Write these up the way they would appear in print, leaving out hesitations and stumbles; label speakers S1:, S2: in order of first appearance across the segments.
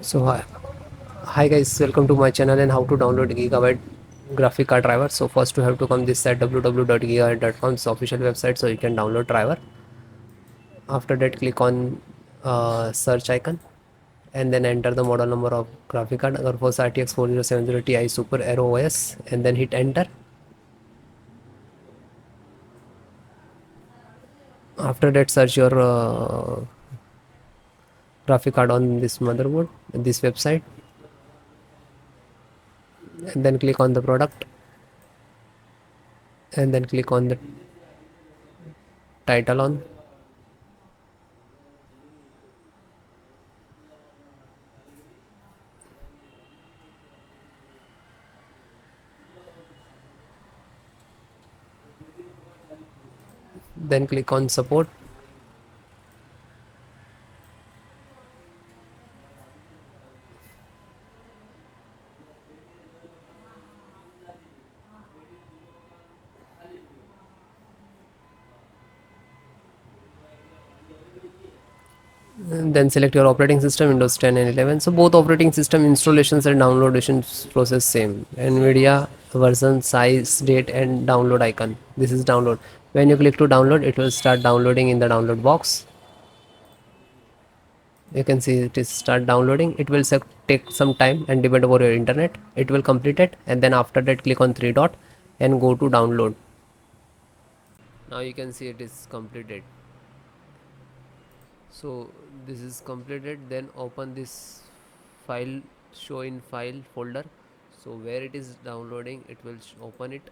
S1: So hi guys, welcome to my channel and how to download Gigabyte graphic card driver. So first you have to come this site www.gigabyte.com's official website, so you can download driver. After that click on search icon and then enter the model number of graphic card GeForce RTX 4070 Ti Super AERO OS and then hit enter. After that search your graphic card on this motherboard, this website, and then click on the product and then click on the title on. Then click on support. And then select your operating system, Windows 10 and 11. So both operating system installations and downloadation process same. NVIDIA version, size, date and download icon. This is download. When you click to download, it will start downloading in the download box. You can see it is start downloading. It will take some time and depend over your internet. It will complete it and then after that click on three dot and go to download. Now you can see it is completed. So this is completed, then open this file, show in file folder. So where it is downloading, it will open it.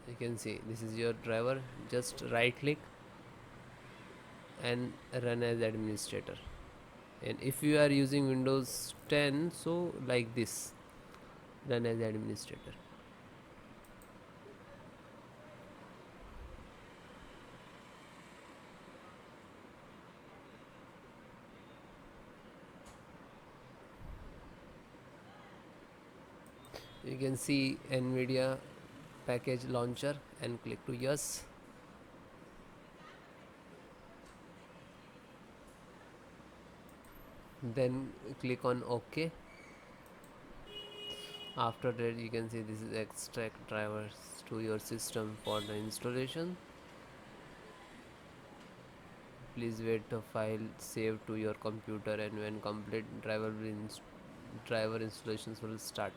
S1: You can see this is your driver. Just right click and run as administrator. And if you are using Windows 10, so like this, run as administrator. You can see NVIDIA package launcher and click to yes. Then click on OK. After that you can see this is extract drivers to your system for the installation. Please wait the file save to your computer, and when complete driver installations will start.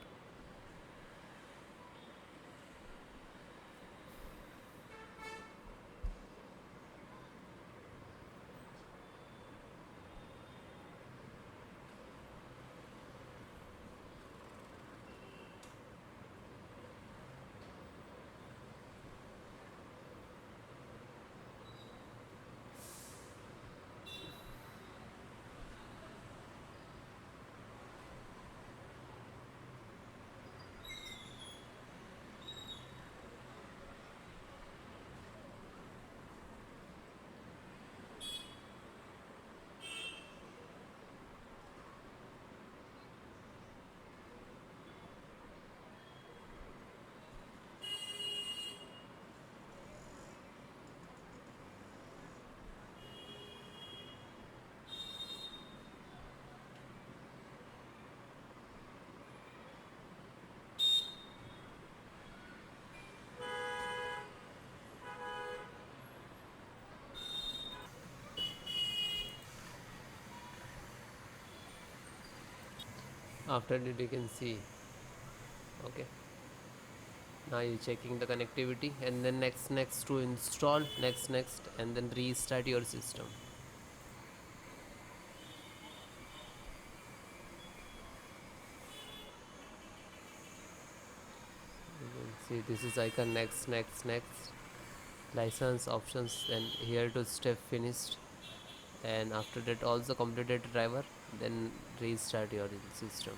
S1: After that you can see, okay, now you're checking the connectivity, and then next to install, next and then restart your system. You can see this is icon, next license options, then here to step finished, and after that also completed driver, then restart your system.